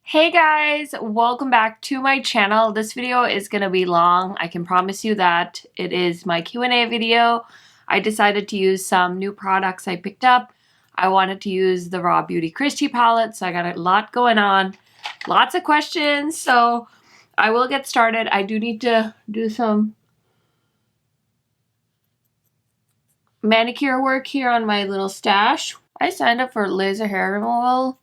Hey guys, welcome back to my channel. This video is going to be long. I can promise you that. It is my Q&A video. I decided to use some new products I picked up. I wanted to use the Raw Beauty Christie palette, so I got a lot going on. Lots of questions, so I will get started. I do need to do some manicure work here on my little stash. I signed up for laser hair removal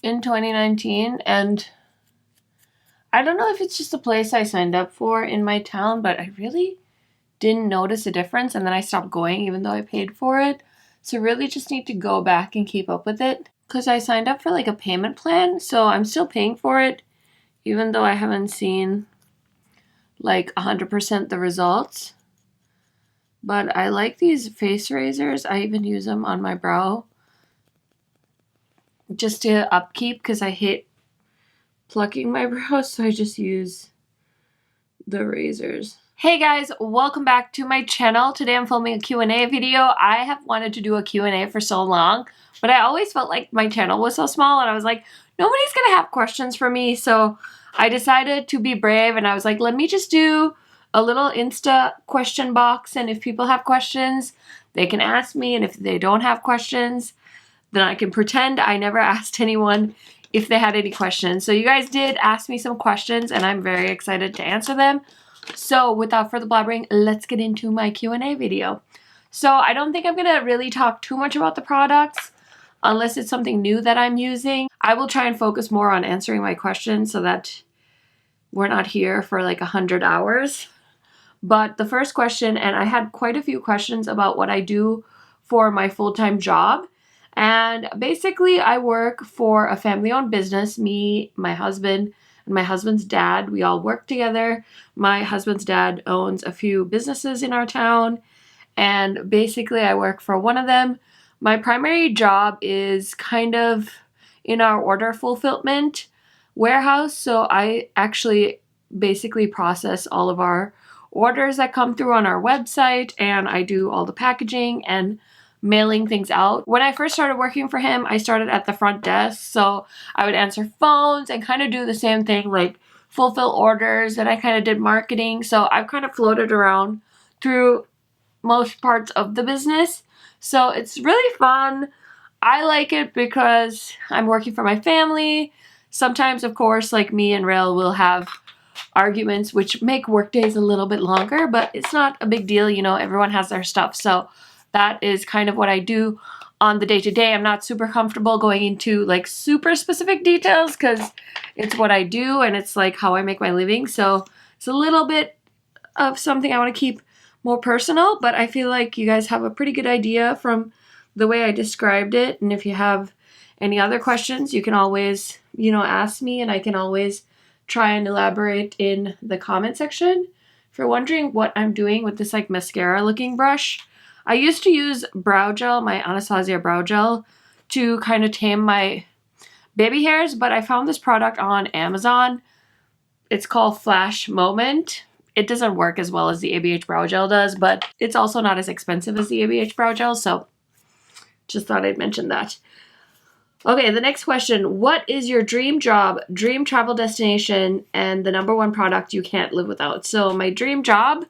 in 2019, and I don't know if it's just a place I signed up for in my town, but I really didn't notice a difference, and then I stopped going even though I paid for it. So really just need to go back and keep up with it because I signed up for like a payment plan, so I'm still paying for it even though I haven't seen like 100% the results. But I like these face razors. I even use them on my brow just to upkeep because I hate plucking my brows, so I just use the razors. Hey guys, welcome back to my channel. Today I'm filming a Q&A video. I have wanted to do a Q&A for so long, but I always felt like my channel was so small and I was like, nobody's gonna have questions for me. So I decided to be brave and I was like, let me just do a little Insta question box, and if people have questions, they can ask me, and if they don't have questions, then I can pretend I never asked anyone if they had any questions. So you guys did ask me some questions and I'm very excited to answer them. So without further blabbering, let's get into my Q&A video. So I don't think I'm going to really talk too much about the products unless it's something new that I'm using. I will try and focus more on answering my questions so that we're not here for like 100 hours. But the first question, and I had quite a few questions about what I do for my full-time job. And basically, I work for a family-owned business. Me, my husband, and my husband's dad, we all work together. My husband's dad owns a few businesses in our town, and basically, I work for one of them. My primary job is kind of in our order fulfillment warehouse, so I actually basically process all of our orders that come through on our website, and I do all the packaging and mailing things out. When I first started working for him, I started at the front desk, so I would answer phones and kind of do the same thing, like fulfill orders, and I kind of did marketing. So I've kind of floated around through most parts of the business. So it's really fun. I like it because I'm working for my family. Sometimes, of course, like me and Rail will have arguments which make work days a little bit longer, but it's not a big deal. You know, everyone has their stuff. So that is kind of what I do on the day-to-day. I'm not super comfortable going into like super specific details because it's what I do and it's like how I make my living. So it's a little bit of something I want to keep more personal, but I feel like you guys have a pretty good idea from the way I described it. And if you have any other questions, you can always, ask me, and I can always try and elaborate in the comment section. If you're wondering what I'm doing with this like mascara looking brush, I used to use brow gel, my Anastasia brow gel, to kind of tame my baby hairs, but I found this product on Amazon. It's called Flash Moment. It doesn't work as well as the ABH brow gel does, but it's also not as expensive as the ABH brow gel, so just thought I'd mention that. Okay, the next question. What is your dream job, dream travel destination, and the number one product you can't live without? So my dream job,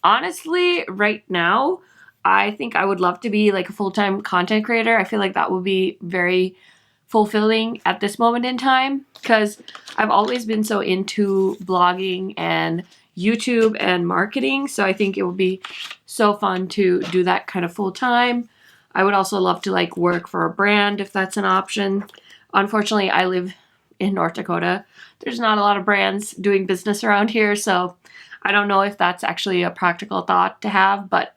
honestly, right now, I think I would love to be like a full-time content creator. I feel like that would be very fulfilling at this moment in time because I've always been so into blogging and YouTube and marketing. So I think it would be so fun to do that kind of full-time. I would also love to like work for a brand if that's an option. Unfortunately, I live in North Dakota. There's not a lot of brands doing business around here, so I don't know if that's actually a practical thought to have, but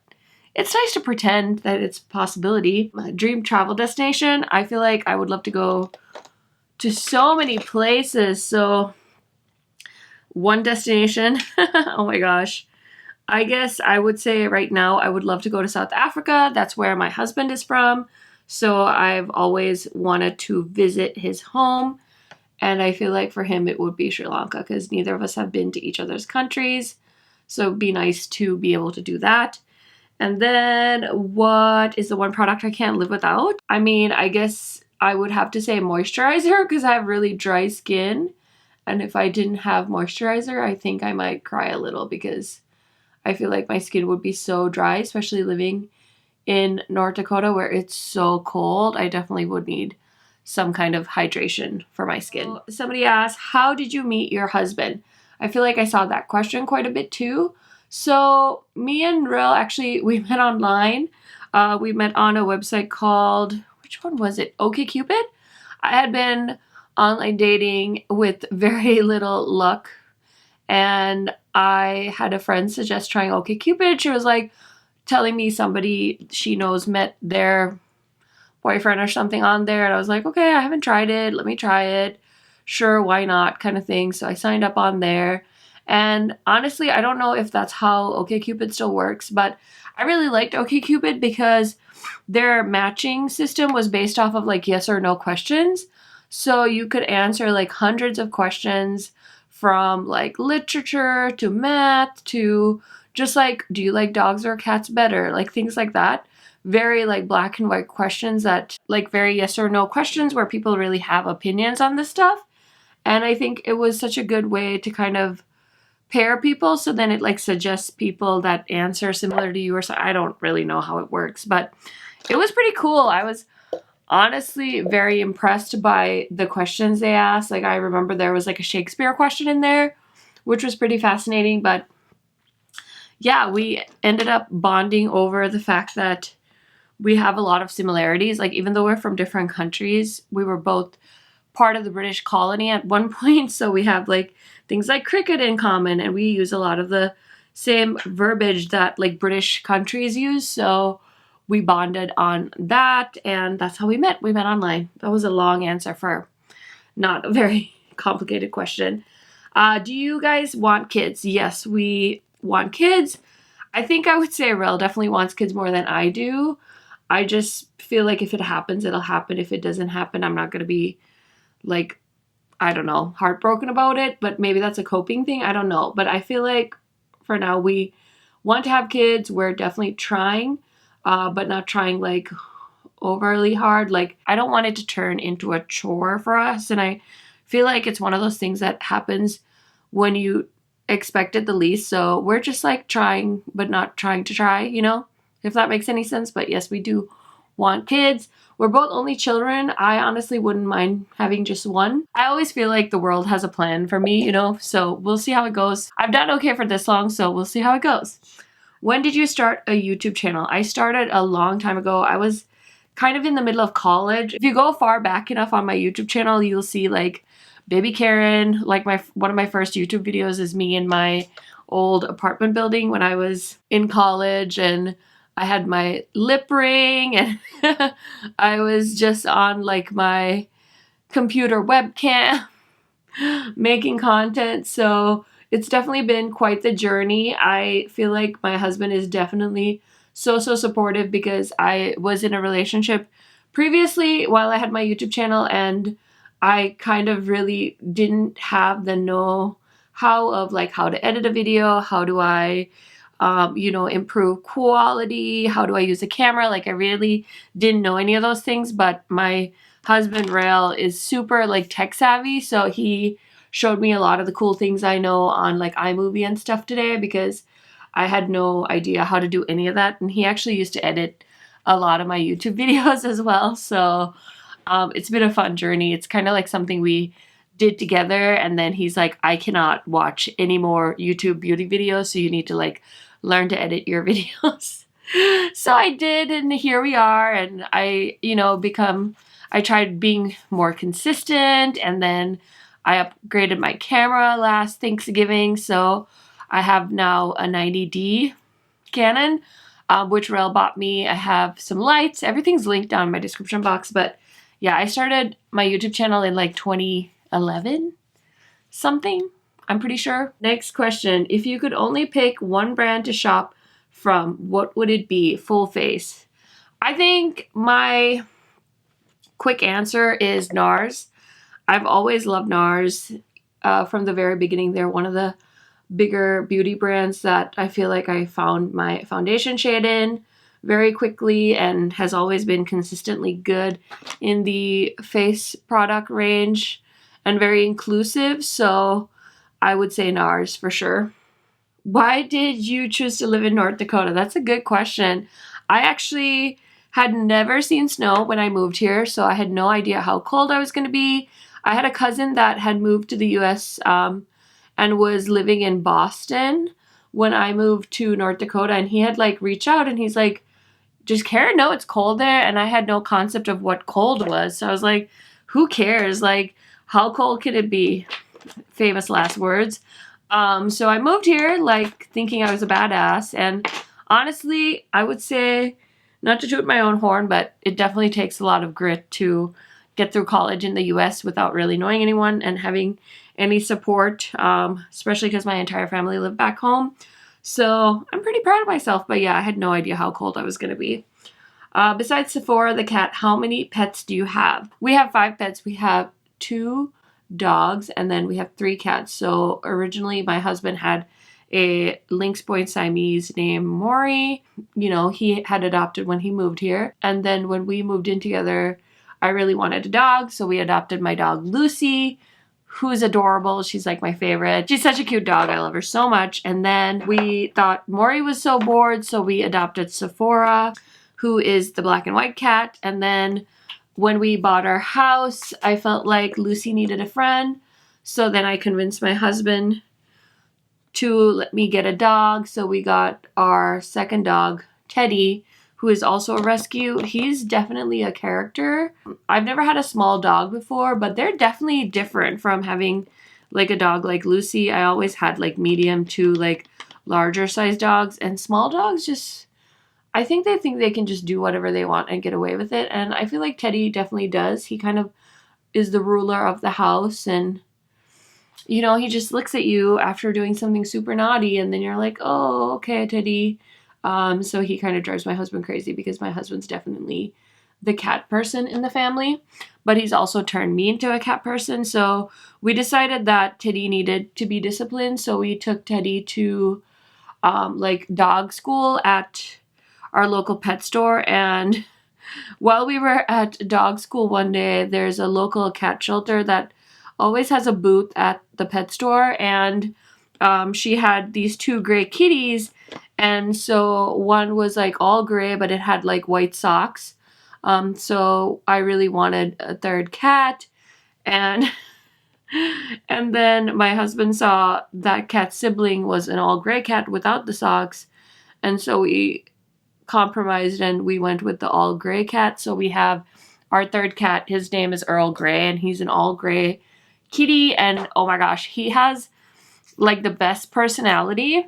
it's nice to pretend that it's a possibility. My dream travel destination, I feel like I would love to go to so many places. So one destination, oh my gosh. I guess I would say right now I would love to go to South Africa. That's where my husband is from. So I've always wanted to visit his home. And I feel like for him it would be Sri Lanka because neither of us have been to each other's countries. So it'd be nice to be able to do that. And then what is the one product I can't live without? I mean, I guess I would have to say moisturizer because I have really dry skin. And if I didn't have moisturizer, I think I might cry a little because I feel like my skin would be so dry, especially living in North Dakota where it's so cold. I definitely would need some kind of hydration for my skin. Somebody asked, how did you meet your husband? I feel like I saw that question quite a bit too. So me and Ril, actually, we met online. We met on a website called, which one was it? OkCupid? I had been online dating with very little luck, and I had a friend suggest trying OkCupid. She was like telling me somebody she knows met their boyfriend or something on there, and I was like, okay, I haven't tried it, let me try it, sure, why not, kind of thing. So I signed up on there, and honestly, I don't know if that's how OkCupid still works, but I really liked OkCupid because their matching system was based off of like yes or no questions. So you could answer like hundreds of questions from like literature to math to just like, do you like dogs or cats better? Like things like that. Very like black and white questions that like very yes or no questions where people really have opinions on this stuff. And I think it was such a good way to kind of pair people. So then it like suggests people that answer similar to you or so. I don't really know how it works, but it was pretty cool. I was honestly very impressed by the questions they asked. Like I remember there was like a Shakespeare question in there, which was pretty fascinating. But yeah, we ended up bonding over the fact that we have a lot of similarities. Like even though we're from different countries, we were both part of the British colony at one point. So we have like things like cricket in common, and we use a lot of the same verbiage that like British countries use. So we bonded on that, and that's how we met. We met online. That was a long answer for not a very complicated question. Do you guys want kids? Yes, we want kids. I think I would say Rel definitely wants kids more than I do. I just feel like if it happens, it'll happen. If it doesn't happen, I'm not going to be like, I don't know, heartbroken about it. But maybe that's a coping thing. I don't know. But I feel like for now, we want to have kids. We're definitely trying. But not trying like overly hard. Like I don't want it to turn into a chore for us. And I feel like it's one of those things that happens when you expect it the least. So we're just like trying, but not trying to try, you know, if that makes any sense. But yes, we do want kids. We're both only children. I honestly wouldn't mind having just one. I always feel like the world has a plan for me, you know, so we'll see how it goes. I've done okay for this long, so we'll see how it goes. When did you start a YouTube channel? I started a long time ago. I was kind of in the middle of college. If you go far back enough on my YouTube channel, you'll see like Baby Karen. Like one of my first YouTube videos is me in my old apartment building when I was in college, and I had my lip ring, and I was just on like my computer webcam making content. So it's definitely been quite the journey. I feel like my husband is definitely so supportive because I was in a relationship previously while I had my YouTube channel, and I kind of really didn't have the know-how of like how to edit a video, how do I you know, improve quality, how do I use a camera. Like I really didn't know any of those things, but my husband Rail is super like tech savvy, so he showed me a lot of the cool things I know on like iMovie and stuff today, because I had no idea how to do any of that. And he actually used to edit a lot of my YouTube videos as well. So it's been a fun journey. It's kind of like something we did together, and then he's like, I cannot watch any more YouTube beauty videos, so you need to like learn to edit your videos. So I did, and here we are. And I, you know, I tried being more consistent, and then I upgraded my camera last Thanksgiving, so I have now a 90D Canon, which Rel bought me. I have some lights. Everything's linked down in my description box, but yeah, I started my YouTube channel in like 2011 something, I'm pretty sure. Next question. If you could only pick one brand to shop from, what would it be? Full face. I think my quick answer is NARS. I've always loved NARS from the very beginning. They're one of the bigger beauty brands that I feel like I found my foundation shade in. very quickly and has always been consistently good in the face product range and very inclusive. So I would say NARS for sure. Why did you choose to live in North Dakota? That's a good question. I actually had never seen snow when I moved here, so I had no idea how cold I was going to be. I had a cousin that had moved to the US and was living in Boston when I moved to North Dakota, and he had like reached out and he's like, "Does Karen know it's cold there?" And I had no concept of what cold was. So I was like, who cares? Like, how cold could it be? Famous last words. So I moved here like thinking I was a badass, and honestly, I would say, not to toot my own horn, but it definitely takes a lot of grit to get through college in the US without really knowing anyone and having any support, especially because my entire family lived back home. So I'm pretty proud of myself, but yeah, I had no idea how cold I was going to be. Besides Sephora the cat, how many pets do you have? We have 5 pets. We have 2 dogs and then we have 3 cats. So originally my husband had a Lynx Point Siamese named Maury. You know, he had adopted when he moved here. And then when we moved in together, I really wanted a dog, so we adopted my dog Lucy, who's adorable. She's like my favorite. She's such a cute dog. I love her so much. And then we thought Maury was so bored, so we adopted Sephora, who is the black and white cat. And then when we bought our house, I felt like Lucy needed a friend. So then I convinced my husband to let me get a dog. So we got our second dog, Teddy, who is also a rescue. He's definitely a character. I've never had a small dog before, but they're definitely different from having like a dog like Lucy. I always had like medium to like larger size dogs, and small dogs just, I think they can just do whatever they want and get away with it. And I feel like Teddy definitely does. He kind of is the ruler of the house, and you know, he just looks at you after doing something super naughty, and then you're like, oh, okay, Teddy. So he kind of drives my husband crazy because my husband's definitely the cat person in the family, but he's also turned me into a cat person. So we decided that Teddy needed to be disciplined. So we took Teddy to like dog school at our local pet store. And while we were at dog school one day, there's a local cat shelter that always has a booth at the pet store, and she had these 2 gray kitties, and so one was like all gray, but it had like white socks. So I really wanted a 3rd cat, and and then my husband saw that cat's sibling was an all gray cat without the socks, and so we compromised and we went with the all gray cat. So we have our 3rd cat. His name is Earl Grey, and he's an all gray kitty, and oh my gosh, he has like the best personality.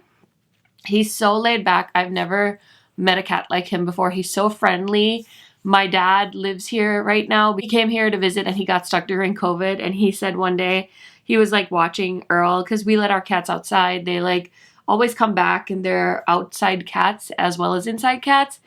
He's so laid back. I've never met a cat like him before. He's so friendly. My dad lives here right now. We came here to visit and he got stuck during COVID, and he said one day he was like watching Earl, because we let our cats outside. They like always come back, and they're outside cats as well as inside cats.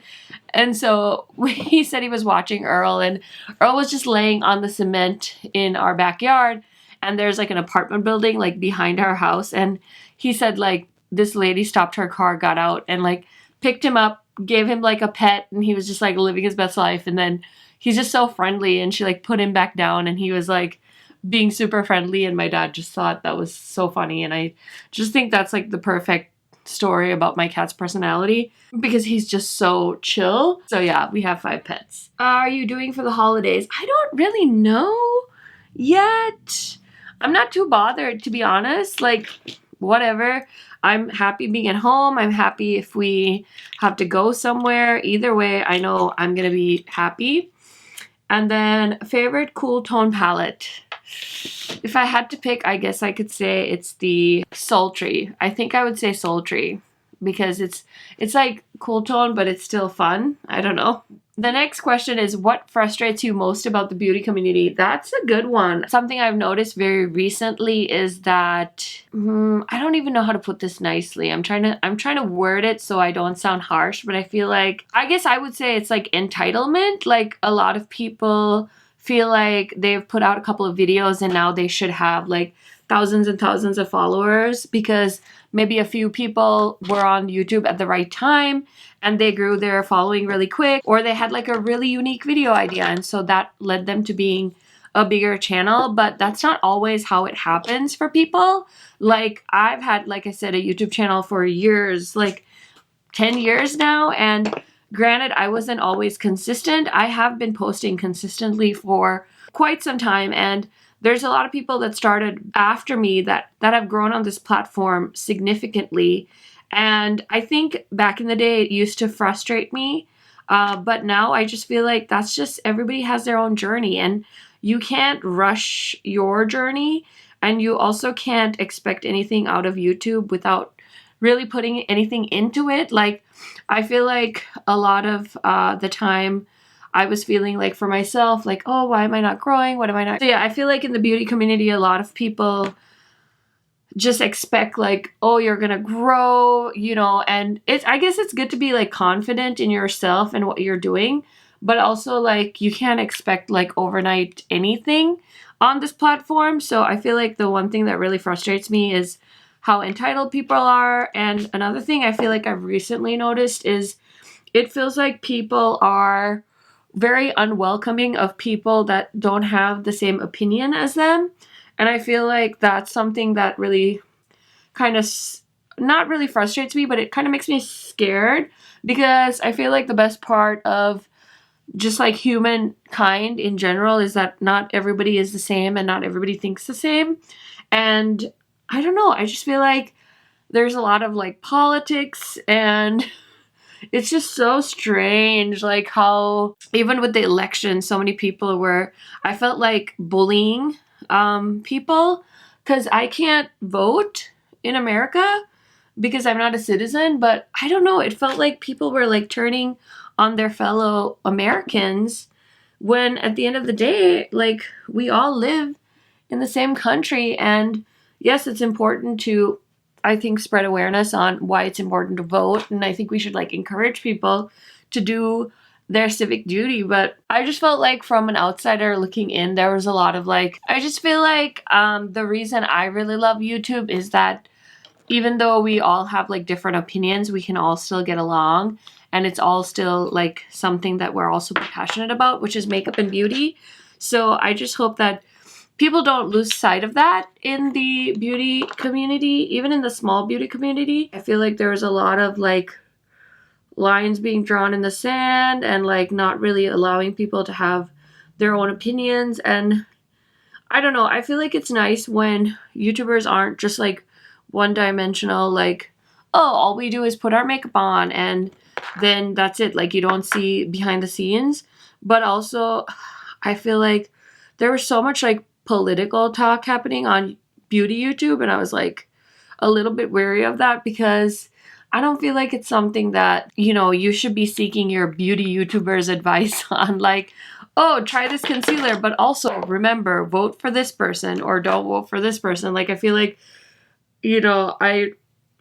And so he said he was watching Earl, and Earl was just laying on the cement in our backyard, and there's like an apartment building like behind our house. And he said like this lady stopped her car, got out, and like picked him up, gave him like a pet, and he was just like living his best life. And then he's just so friendly, and she like put him back down, and he was like being super friendly, and my dad just thought that was so funny. And I just think that's like the perfect story about my cat's personality, because he's just so chill. So yeah, we have 5 pets. Are you doing for the holidays? I don't really know yet. I'm not too bothered, to be honest. Like, whatever. I'm happy being at home. I'm happy if we have to go somewhere. Either way, I know I'm gonna be happy. And then favorite cool tone palette. If I had to pick, I guess I could say it's the Sultry. I think I would say Sultry, because it's like cool tone, but it's still fun. I don't know. The next question is, what frustrates you most about the beauty community? That's a good one. Something I've noticed very recently is that I don't even know how to put this nicely. I'm trying to word it so I don't sound harsh, but I feel like, I guess I would say it's like entitlement. Like, a lot of people feel like they've put out a couple of videos and now they should have like thousands and thousands of followers because maybe a few people were on YouTube at the right time and they grew their following really quick, or they had like a really unique video idea, and so that led them to being a bigger channel. But that's not always how it happens for people. Like I've had, like I said, a YouTube channel for years, like 10 years now, and granted, I wasn't always consistent. I have been posting consistently for quite some time, and there's a lot of people that started after me that have grown on this platform significantly. And I think back in the day, it used to frustrate me. But now I just feel like that's just, everybody has their own journey, and you can't rush your journey. And you also can't expect anything out of YouTube without really putting anything into it. Like, I feel like a lot of the time I was feeling like for myself, like, oh, why am I not growing? What am I not? So yeah, I feel like in the beauty community, a lot of people just expect like, oh, you're gonna grow, you know, and I guess it's good to be like confident in yourself and what you're doing, but also like you can't expect like overnight anything on this platform. So I feel like the one thing that really frustrates me is how entitled people are. And another thing I feel like I've recently noticed is it feels like people are very unwelcoming of people that don't have the same opinion as them. And I feel like that's something that really kind of not really frustrates me, but it kind of makes me scared, because I feel like the best part of just like humankind in general is that not everybody is the same and not everybody thinks the same. And I don't know, I just feel like there's a lot of like politics, and it's just so strange, like how even with the election, so many people were, I felt like bullying people, because I can't vote in America because I'm not a citizen. But I don't know, it felt like people were like turning on their fellow Americans, when at the end of the day, like, we all live in the same country. And yes, it's important to, I think, spread awareness on why it's important to vote. And I think we should like encourage people to do their civic duty. But I just felt like from an outsider looking in, there was a lot of like, I just feel like the reason I really love YouTube is that even though we all have like different opinions, we can all still get along. And it's all still like something that we're all super passionate about, which is makeup and beauty. So I just hope that people don't lose sight of that in the beauty community, even in the small beauty community. I feel like there's a lot of like lines being drawn in the sand, and like not really allowing people to have their own opinions. And I don't know, I feel like it's nice when YouTubers aren't just like one-dimensional, like, oh, all we do is put our makeup on and then that's it. Like, you don't see behind the scenes. But also, I feel like there was so much like political talk happening on beauty YouTube, and I was like a little bit wary of that, because I don't feel like it's something that, you know, you should be seeking your beauty YouTubers advice on, like, oh, try this concealer, but also remember, vote for this person or don't vote for this person. Like, I feel like, you know, I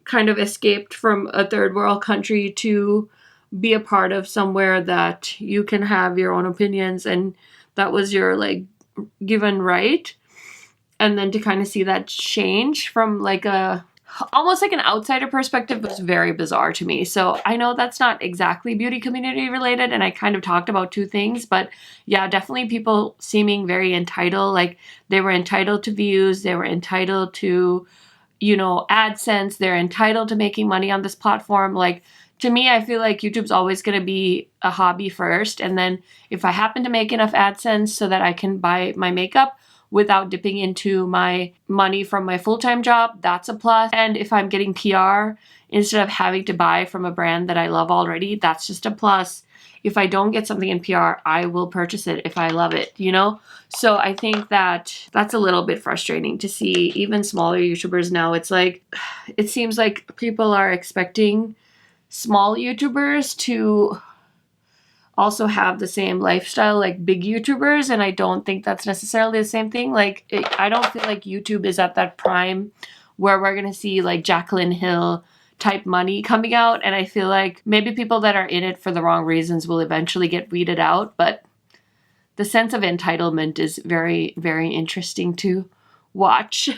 kind of escaped from a third world country to be a part of somewhere that you can have your own opinions, and that was your like given right. And then to kind of see that change from like a almost like an outsider perspective was very bizarre to me. So I know that's not exactly beauty community related, and I kind of talked about two things, but yeah, definitely people seeming very entitled, like they were entitled to views, they were entitled to, you know, AdSense, they're entitled to making money on this platform. Like, to me, I feel like YouTube's always going to be a hobby first, and then if I happen to make enough AdSense so that I can buy my makeup without dipping into my money from my full-time job, that's a plus. And if I'm getting PR instead of having to buy from a brand that I love already, that's just a plus. If I don't get something in PR, I will purchase it if I love it, you know? So I think that that's a little bit frustrating to see even smaller YouTubers now. It's like, it seems like people are expecting small YouTubers to also have the same lifestyle like big YouTubers, and I don't think that's necessarily the same thing. Like, I don't feel like YouTube is at that prime where we're gonna see like Jaclyn Hill type money coming out, and I feel like maybe people that are in it for the wrong reasons will eventually get weeded out. But the sense of entitlement is very, very interesting to watch.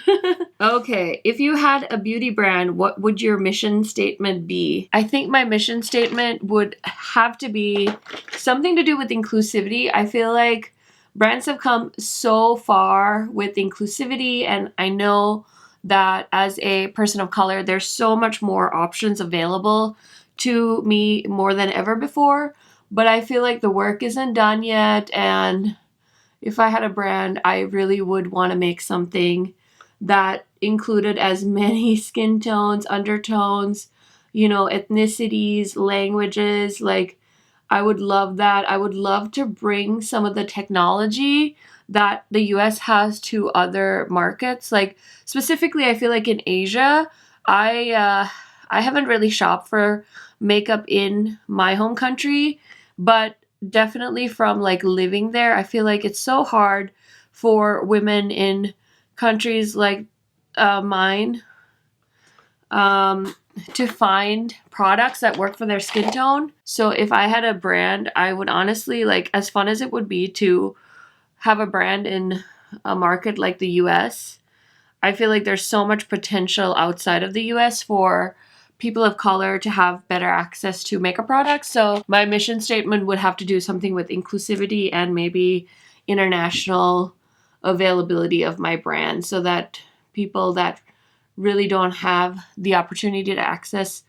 Okay, if you had a beauty brand, what would your mission statement be? I think my mission statement would have to be something to do with inclusivity. I feel like brands have come so far with inclusivity, and I know that as a person of color, there's so much more options available to me more than ever before, but I feel like the work isn't done yet, and if I had a brand, I really would want to make something that included as many skin tones, undertones, you know, ethnicities, languages. Like, I would love that. I would love to bring some of the technology that the US has to other markets. Like, specifically, I feel like in Asia, I haven't really shopped for makeup in my home country, but definitely from like living there, I feel like it's so hard for women in countries like mine to find products that work for their skin tone. So if I had a brand, I would honestly, like, as fun as it would be to have a brand in a market like the US, I feel like there's so much potential outside of the US for people of color to have better access to makeup products. So my mission statement would have to do something with inclusivity and maybe international availability of my brand, so that people that really don't have the opportunity to access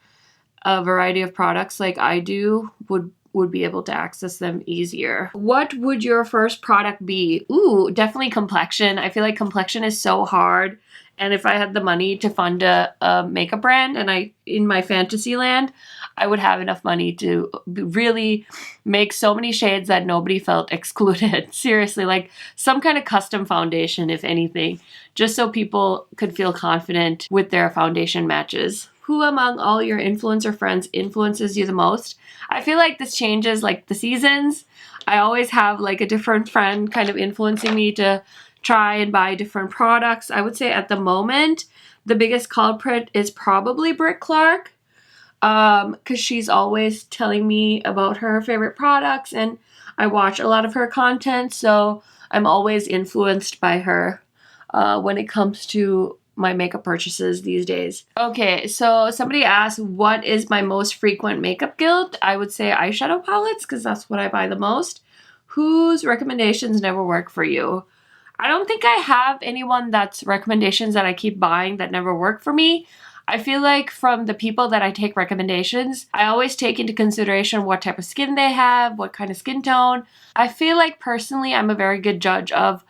a variety of products like I do would be able to access them easier. What would your first product be? Ooh, definitely complexion. I feel like complexion is so hard. And if I had the money to fund a makeup brand, and in my fantasy land, I would have enough money to really make so many shades that nobody felt excluded. Seriously, like some kind of custom foundation, if anything, just so people could feel confident with their foundation matches. Who among all your influencer friends influences you the most? I feel like this changes like the seasons. I always have like a different friend kind of influencing me to try and buy different products. I would say at the moment, the biggest culprit is probably Britt Clark, because she's always telling me about her favorite products, and I watch a lot of her content, so I'm always influenced by her when it comes to my makeup purchases these days. Okay, so somebody asked, what is my most frequent makeup guilt? I would say eyeshadow palettes, because that's what I buy the most. Whose recommendations never work for you? I don't think I have anyone that's recommendations that I keep buying that never work for me. I feel like from the people that I take recommendations, I always take into consideration what type of skin they have, what kind of skin tone. I feel like personally, I'm a very good judge of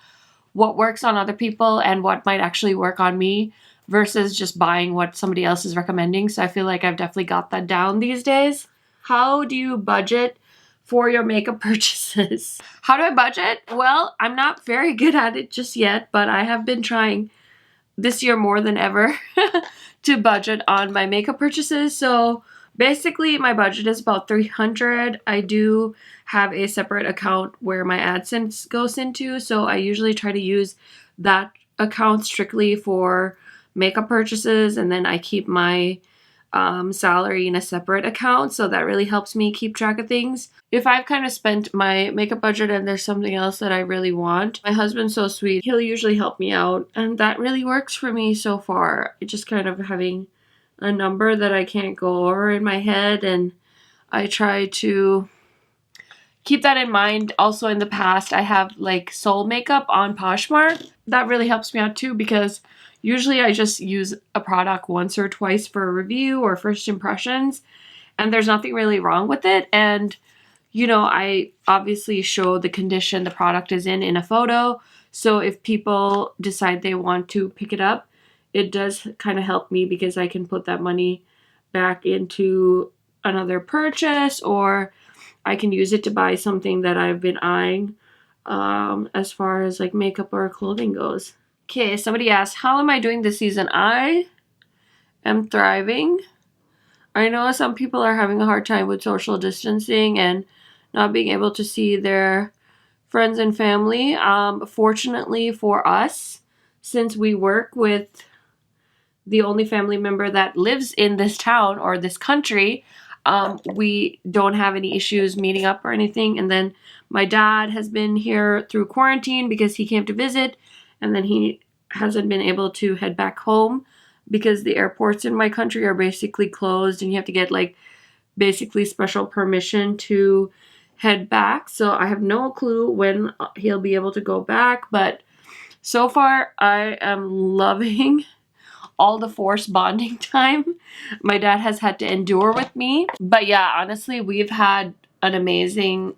what works on other people and what might actually work on me versus just buying what somebody else is recommending. So I feel like I've definitely got that down these days. How do you budget for your makeup purchases? How do I budget? Well, I'm not very good at it just yet, but I have been trying this year more than ever to budget on my makeup purchases. So basically my budget is about $300. I do have a separate account where my AdSense goes into, so I usually try to use that account strictly for makeup purchases, and then I keep my salary in a separate account, so that really helps me keep track of things. If I've kind of spent my makeup budget and there's something else that I really want, my husband's so sweet, he'll usually help me out, and that really works for me so far. It's just kind of having a number that I can't go over in my head, and I try to keep that in mind. Also, in the past, I have like Soul makeup on Poshmark. That really helps me out too, because usually I just use a product once or twice for a review or first impressions, and there's nothing really wrong with it. And, you know, I obviously show the condition the product is in a photo. So if people decide they want to pick it up, it does kind of help me because I can put that money back into another purchase, or I can use it to buy something that I've been eyeing as far as like makeup or clothing goes. Okay, somebody asked, how am I doing this season? I am thriving. I know some people are having a hard time with social distancing and not being able to see their friends and family. Fortunately for us, since we work with the only family member that lives in this town or this country, we don't have any issues meeting up or anything. And then my dad has been here through quarantine because he came to visit, and then he hasn't been able to head back home because the airports in my country are basically closed and you have to get like basically special permission to head back. So I have no clue when he'll be able to go back, but so far I am loving all the forced bonding time my dad has had to endure with me. But yeah, honestly, we've had an amazing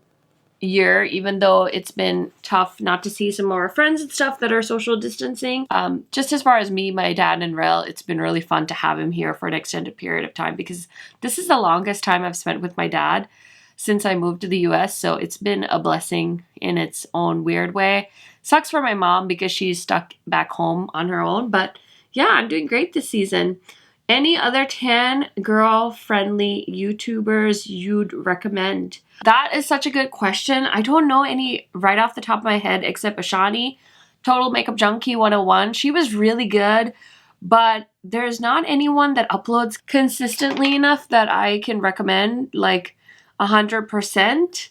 year, even though it's been tough not to see some of our friends and stuff that are social distancing. Just as far as me, my dad, and Rel, it's been really fun to have him here for an extended period of time because this is the longest time I've spent with my dad since I moved to the US, so it's been a blessing in its own weird way. Sucks for my mom because she's stuck back home on her own, but yeah, I'm doing great this season. Any other tan girl friendly YouTubers you'd recommend? That is such a good question. I don't know any right off the top of my head except Ashani, Total Makeup Junkie 101. She was really good, but there's not anyone that uploads consistently enough that I can recommend like 100%.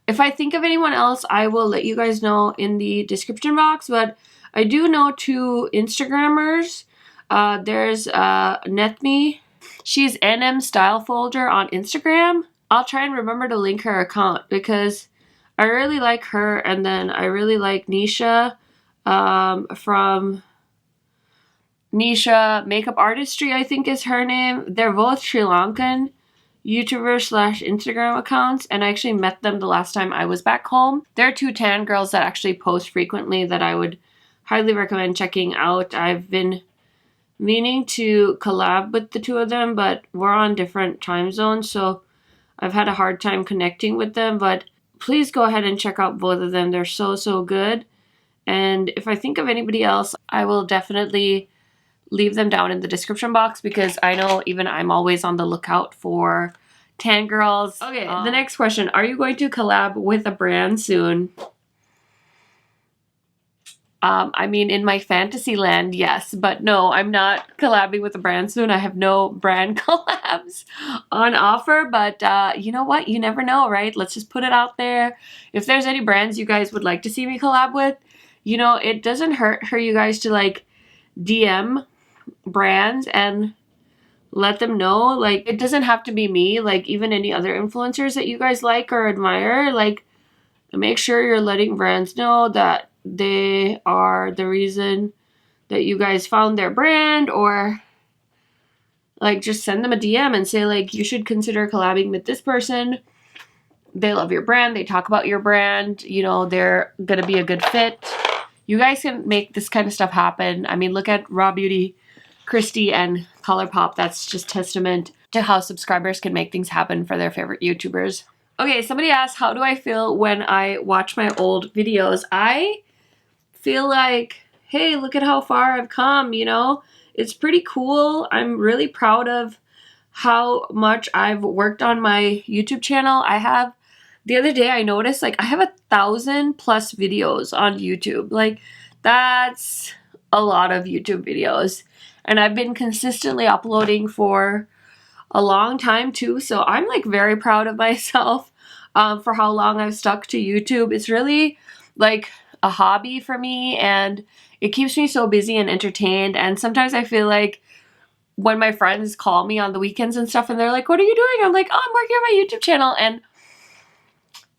If I think of anyone else, I will let you guys know in the description box, but I do know 2 Instagrammers. There's Nethmi. She's NM Style Folder on Instagram. I'll try and remember to link her account because I really like her, and then I really like Nisha from Nisha Makeup Artistry, I think is her name. They're both Sri Lankan YouTubers / Instagram accounts, and I actually met them the last time I was back home. They're 2 tan girls that actually post frequently that I would highly recommend checking out. I've been meaning to collab with the 2 of them, but we're on different time zones, so I've had a hard time connecting with them, but please go ahead and check out both of them. They're so good. And if I think of anybody else, I will definitely leave them down in the description box because I know even I'm always on the lookout for tan girls. Okay, the next question. Are you going to collab with a brand soon? I mean, in my fantasy land, yes, but no, I'm not collabing with a brand soon. I have no brand collabs on offer, but you know what? You never know, right? Let's just put it out there. If there's any brands you guys would like to see me collab with, you know, it doesn't hurt for you guys to like DM brands and let them know. Like, it doesn't have to be me, like even any other influencers that you guys like or admire. Like, make sure you're letting brands know that they are the reason that you guys found their brand, or like just send them a DM and say like, you should consider collabing with this person. They love your brand. They talk about your brand. You know, they're going to be a good fit. You guys can make this kind of stuff happen. I mean, look at Raw Beauty, Christy, and ColourPop. That's just testament to how subscribers can make things happen for their favorite YouTubers. Okay, somebody asked, how do I feel when I watch my old videos? I feel like, hey, look at how far I've come, you know? It's pretty cool. I'm really proud of how much I've worked on my YouTube channel. The other day I noticed like I have 1,000+ videos on YouTube. Like, that's a lot of YouTube videos. And I've been consistently uploading for a long time too. So I'm like very proud of myself for how long I've stuck to YouTube. It's really like a hobby for me, and it keeps me so busy and entertained. And sometimes I feel like when my friends call me on the weekends and stuff and they're like, what are you doing? I'm like, oh, I'm working on my YouTube channel. And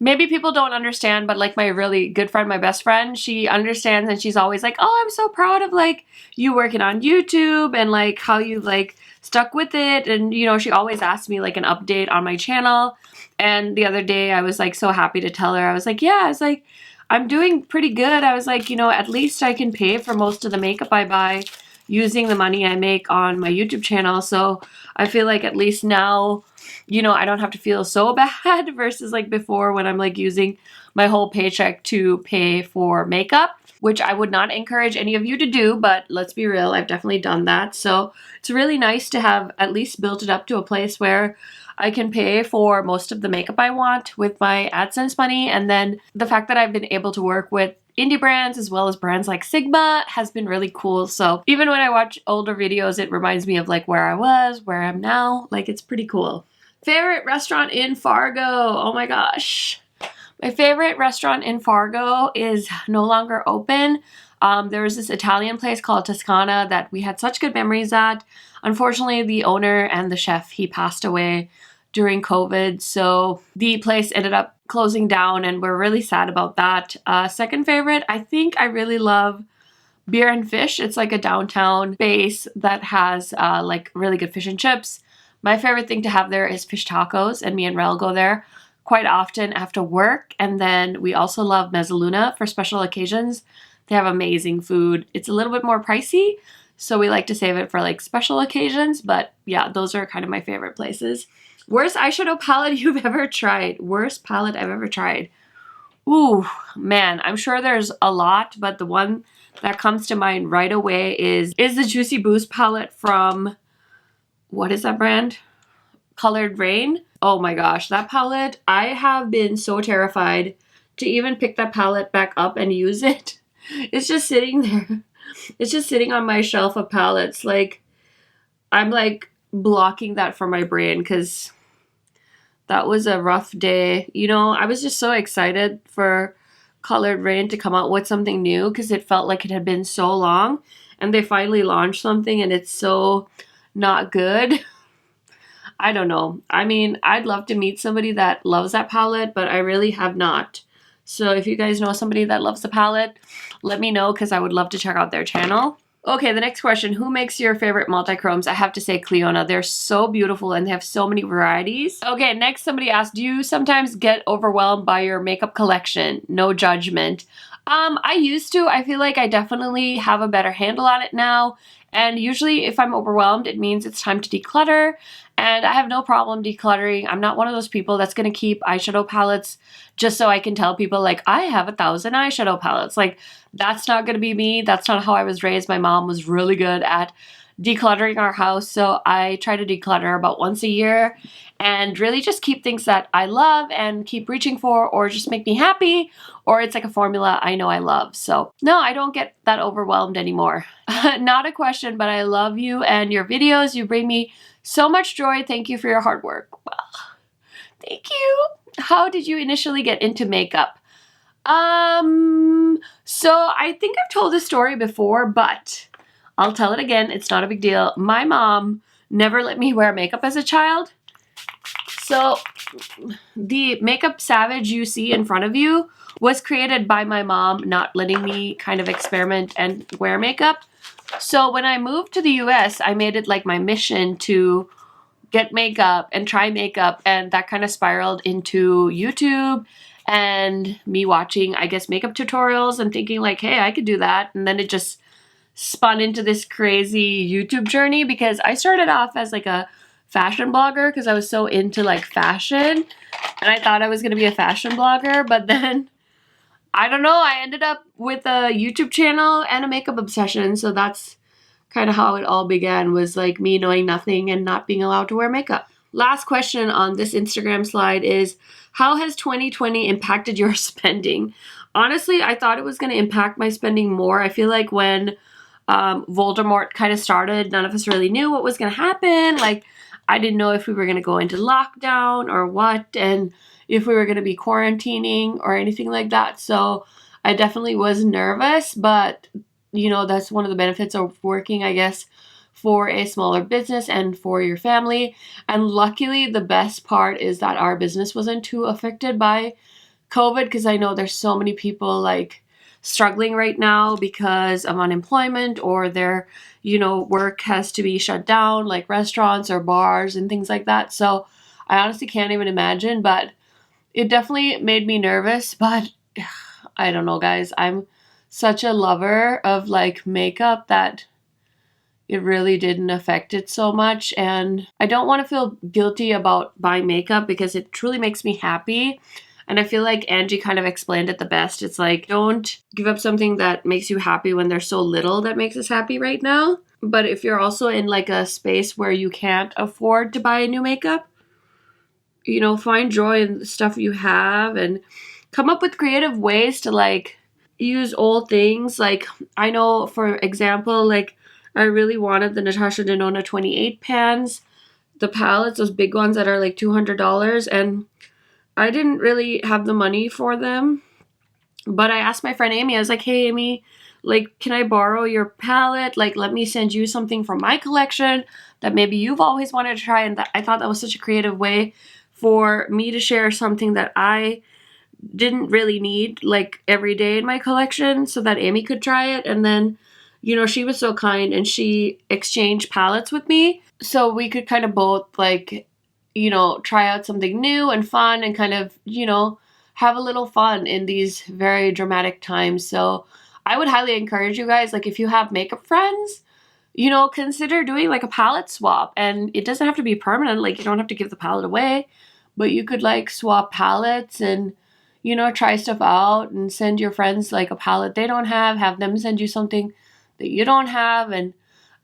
maybe people don't understand, but like my really good friend, my best friend, she understands, and she's always like, oh, I'm so proud of like you working on YouTube and like how you like stuck with it. And you know, she always asks me like an update on my channel. And the other day I was like so happy to tell her, I was like, yeah, I was like, I'm doing pretty good. I was like, you know, at least I can pay for most of the makeup I buy using the money I make on my YouTube channel. So I feel like at least now, you know, I don't have to feel so bad versus like before when I'm like using my whole paycheck to pay for makeup, which I would not encourage any of you to do, but let's be real, I've definitely done that. So it's really nice to have at least built it up to a place where I can pay for most of the makeup I want with my AdSense money. And then the fact that I've been able to work with indie brands as well as brands like Sigma has been really cool. So even when I watch older videos, it reminds me of like where I was, where I'm now. Like, it's pretty cool. Favorite restaurant in Fargo? Oh my gosh. My favorite restaurant in Fargo is no longer open. There was this Italian place called Toscana that we had such good memories at. Unfortunately, the owner and the chef, he passed away during COVID, so the place ended up closing down, and we're really sad about that. Second favorite, I think I really love Beer and Fish. It's like a downtown base that has like really good fish and chips. My favorite thing to have there is fish tacos, and me and Rel go there quite often after work. And then we also love Mezzaluna for special occasions. They have amazing food. It's a little bit more pricey, so we like to save it for like special occasions. But yeah, those are kind of my favorite places. Worst eyeshadow palette you've ever tried? Worst palette I've ever tried. Ooh, man, I'm sure there's a lot, but the one that comes to mind right away is the Juicy Boost palette from, what is that brand? Colored Rain. Oh my gosh, that palette, I have been so terrified to even pick that palette back up and use it. It's just sitting there. It's just sitting on my shelf of palettes. Like, I'm like blocking that from my brain because that was a rough day. You know, I was just so excited for Colored Rain to come out with something new because it felt like it had been so long, and they finally launched something and it's so not good. I don't know. I mean, I'd love to meet somebody that loves that palette, but I really have not. So if you guys know somebody that loves the palette, let me know because I would love to check out their channel. Okay, the next question. Who makes your favorite multi-chromes? I have to say Cleona. They're so beautiful and they have so many varieties. Okay, next somebody asked, do you sometimes get overwhelmed by your makeup collection? No judgment. I used to. I feel like I definitely have a better handle on it now. And usually if I'm overwhelmed, it means it's time to declutter. And I have no problem decluttering. I'm not one of those people that's going to keep eyeshadow palettes just so I can tell people like, I have 1,000 eyeshadow palettes. Like, that's not going to be me. That's not how I was raised. My mom was really good at decluttering our house. So I try to declutter about once a year and really just keep things that I love and keep reaching for, or just make me happy, or it's like a formula I know I love. So no, I don't get that overwhelmed anymore. Not a question, but I love you and your videos. You bring me so much joy. Thank you for your hard work. Well, thank you. How did you initially get into makeup? So I think I've told this story before, but I'll tell it again. It's not a big deal. My mom never let me wear makeup as a child. So the makeup savage you see in front of you was created by my mom not letting me kind of experiment and wear makeup. So when I moved to the US, I made it like my mission to get makeup and try makeup, and that kind of spiraled into YouTube and me watching, I guess, makeup tutorials and thinking like, hey, I could do that. And then it just spun into this crazy YouTube journey because I started off as like a fashion blogger because I was so into like fashion and I thought I was going to be a fashion blogger, but then I don't know, I ended up with a YouTube channel and a makeup obsession. So that's kind of how it all began, was like me knowing nothing and not being allowed to wear makeup. Last question on this Instagram slide is, how has 2020 impacted your spending? Honestly, I thought it was going to impact my spending more. I feel like when Voldemort kind of started, none of us really knew what was going to happen. Like, I didn't know if we were going to go into lockdown or what, and if we were going to be quarantining or anything like that. So I definitely was nervous, but you know, that's one of the benefits of working, I guess, for a smaller business and for your family. And luckily, the best part is that our business wasn't too affected by COVID, because I know there's so many people like struggling right now because of unemployment, or their, you know, work has to be shut down, like restaurants or bars and things like that. So I honestly can't even imagine, but it definitely made me nervous. But I don't know, guys, I'm such a lover of like makeup that it really didn't affect it so much. And I don't want to feel guilty about buying makeup because it truly makes me happy. And I feel like Angie kind of explained it the best. It's like, don't give up something that makes you happy when there's so little that makes us happy right now. But if you're also in like a space where you can't afford to buy new makeup, you know, find joy in the stuff you have and come up with creative ways to like use old things. Like, I know, for example, like I really wanted the Natasha Denona 28 pans, the palettes, those big ones that are like $200, and I didn't really have the money for them. But I asked my friend Amy, I was like, hey Amy, like, can I borrow your palette? Like, let me send you something from my collection that maybe you've always wanted to try. And I thought that was such a creative way for me to share something that I didn't really need like every day in my collection, so that Amy could try it. And then, you know, she was so kind and she exchanged palettes with me, so we could kind of both, like, you know, try out something new and fun and kind of, you know, have a little fun in these very dramatic times. So I would highly encourage you guys, like, if you have makeup friends, you know, consider doing like a palette swap. And it doesn't have to be permanent, like you don't have to give the palette away, but you could like swap palettes and, you know, try stuff out and send your friends like a palette they don't have them send you something that you don't have. And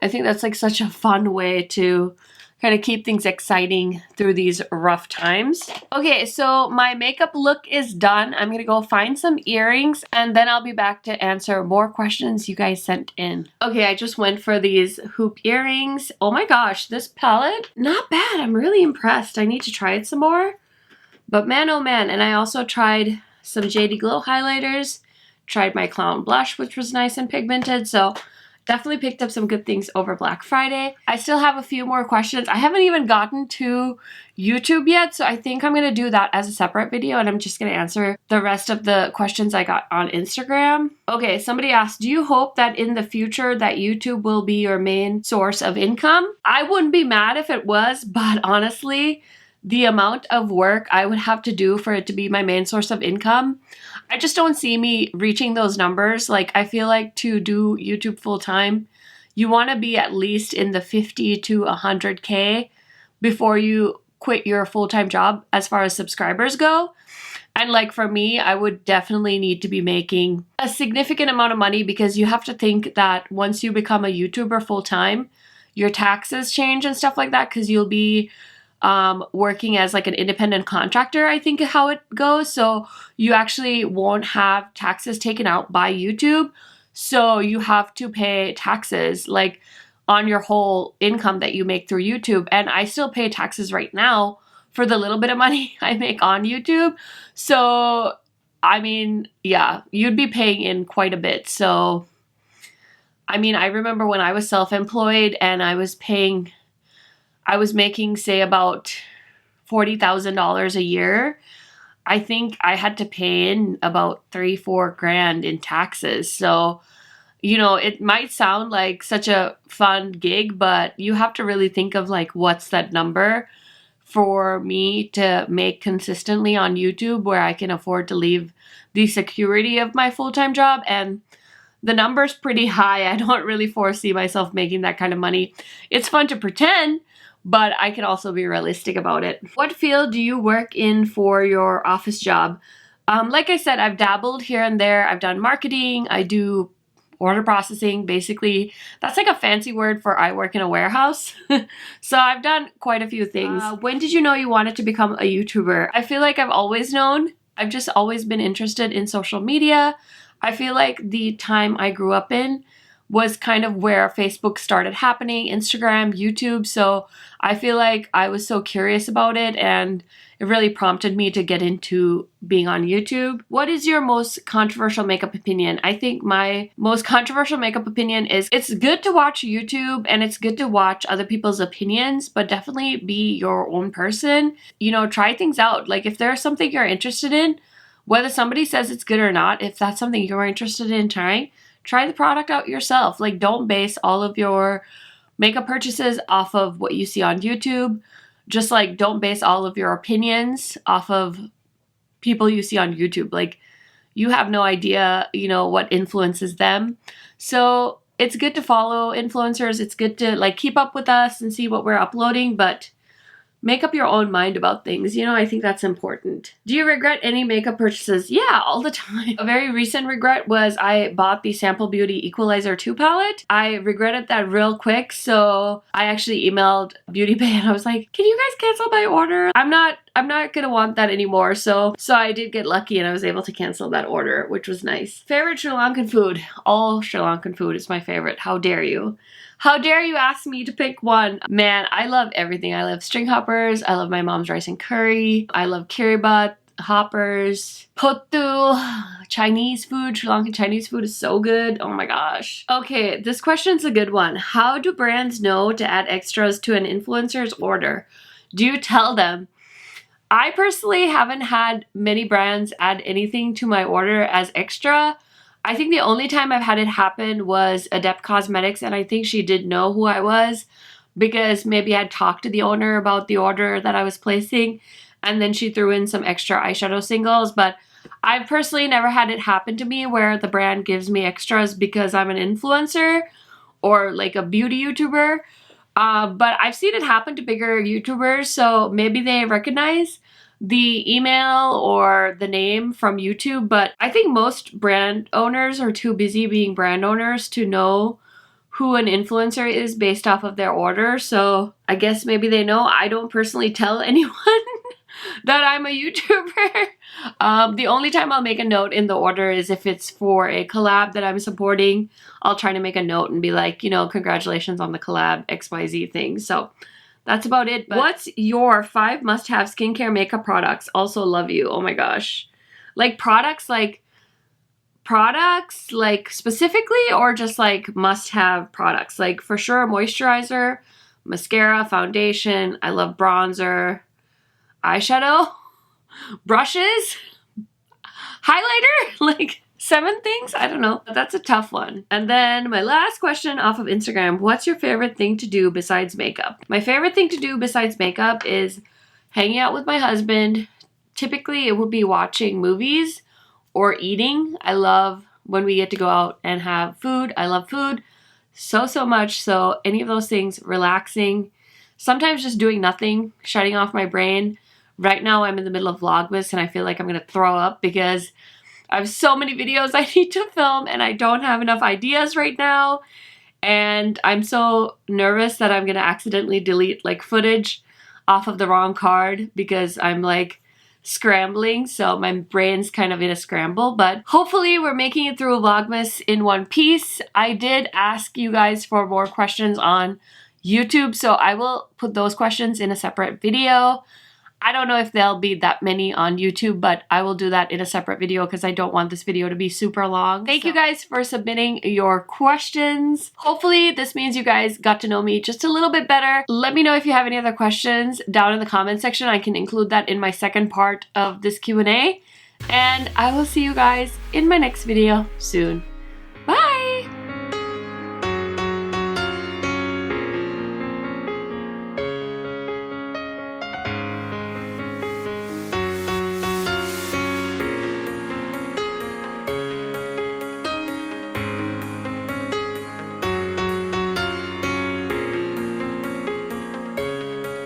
I think that's like such a fun way to kind of keep things exciting through these rough times. Okay, so my makeup look is done. I'm gonna go find some earrings and then I'll be back to answer more questions you guys sent in. Okay, I just went for these hoop earrings. Oh my gosh, this palette, not bad. I'm really impressed. I need to try it some more. But man, oh man. And I also tried some JD Glow highlighters, tried my Clown blush, which was nice and pigmented. So definitely picked up some good things over Black Friday. I still have a few more questions. I haven't even gotten to YouTube yet, so I think I'm going to do that as a separate video, and I'm just going to answer the rest of the questions I got on Instagram. Okay, somebody asked, do you hope that in the future that YouTube will be your main source of income? I wouldn't be mad if it was, but honestly, the amount of work I would have to do for it to be my main source of income, I just don't see me reaching those numbers. Like, I feel like to do YouTube full time, you want to be at least in the 50 to 100K before you quit your full-time job as far as subscribers go. And like for me, I would definitely need to be making a significant amount of money, because you have to think that once you become a YouTuber full-time, your taxes change and stuff like that, because you'll be working as like an independent contractor, I think how it goes. So you actually won't have taxes taken out by YouTube. So you have to pay taxes like on your whole income that you make through YouTube. And I still pay taxes right now for the little bit of money I make on YouTube. So, I mean, yeah, you'd be paying in quite a bit. So, I mean, I remember when I was self-employed and I was making, say, about $40,000 a year. I think I had to pay in about $3-4 grand in taxes. So, you know, it might sound like such a fun gig, but you have to really think of like, what's that number for me to make consistently on YouTube where I can afford to leave the security of my full-time job. And the number's pretty high. I don't really foresee myself making that kind of money. It's fun to pretend, but I can also be realistic about it. What field do you work in for your office job? Like I said, I've dabbled here and there. I've done marketing. I do order processing. Basically, that's like a fancy word for I work in a warehouse. So I've done quite a few things. When did you know you wanted to become a YouTuber? I feel like I've always known. I've just always been interested in social media. I feel like the time I grew up in was kind of where Facebook started happening, Instagram, YouTube. So I feel like I was so curious about it, and it really prompted me to get into being on YouTube. What is your most controversial makeup opinion? I think my most controversial makeup opinion is it's good to watch YouTube and it's good to watch other people's opinions, but definitely be your own person. You know, try things out. Like if there's something you're interested in, whether somebody says it's good or not, if that's something you're interested in trying, try the product out yourself. Like, don't base all of your makeup purchases off of what you see on YouTube. Just like, don't base all of your opinions off of people you see on YouTube. Like, you have no idea, you know, what influences them. So it's good to follow influencers. It's good to like keep up with us and see what we're uploading, but make up your own mind about things. You know, I think that's important. Do you regret any makeup purchases? Yeah, all the time. A very recent regret was I bought the Sample Beauty Equalizer 2 palette. I regretted that real quick, so I actually emailed Beauty Bay and I was like, can you guys cancel my order? I'm not gonna want that anymore. So I did get lucky and I was able to cancel that order, which was nice. Favorite Sri Lankan food? All Sri Lankan food is my favorite. How dare you? How dare you ask me to pick one? Man, I love everything. I love string hoppers. I love my mom's rice and curry. I love kiribat. hoppers, Potu, Chinese food. Sri Lankan Chinese food is so good. Oh my gosh. Okay, this question's a good one. How do brands know to add extras to an influencer's order? Do you tell them? I personally haven't had many brands add anything to my order as extra. I think the only time I've had it happen was Adept Cosmetics, and I think she did know who I was because maybe I'd talked to the owner about the order that I was placing, and then she threw in some extra eyeshadow singles. But I've personally never had it happen to me where the brand gives me extras because I'm an influencer or like a beauty YouTuber. But I've seen it happen to bigger YouTubers, so maybe they recognize the email or the name from YouTube. But I think most brand owners are too busy being brand owners to know who an influencer is based off of their order. So I guess maybe they know. I don't personally tell anyone that I'm a YouTuber. The only time I'll make a note in the order is if it's for a collab that I'm supporting. I'll try to make a note and be like, you know, congratulations on the collab XYZ thing. So that's about it. But what's your 5 must-have skincare makeup products? Also love you. Oh my gosh. Like products like specifically, or just like must-have products? Like for sure moisturizer, mascara, foundation. I love bronzer, eyeshadow, brushes, highlighter, like 7 things? I don't know. That's a tough one. And then my last question off of Instagram, what's your favorite thing to do besides makeup? My favorite thing to do besides makeup is hanging out with my husband. Typically it would be watching movies or eating. I love when we get to go out and have food. I love food so much. So any of those things, relaxing, sometimes just doing nothing, shutting off my brain. Right now I'm in the middle of Vlogmas and I feel like I'm gonna throw up because I have so many videos I need to film and I don't have enough ideas right now. And I'm so nervous that I'm gonna accidentally delete like footage off of the wrong card because I'm like scrambling. So my brain's kind of in a scramble, but hopefully we're making it through Vlogmas in one piece. I did ask you guys for more questions on YouTube, so I will put those questions in a separate video. I don't know if there'll be that many on YouTube, but I will do that in a separate video because I don't want this video to be super long. Thank you guys for submitting your questions. Hopefully this means you guys got to know me just a little bit better. Let me know if you have any other questions down in the comment section. I can include that in my second part of this Q&A. And I will see you guys in my next video soon.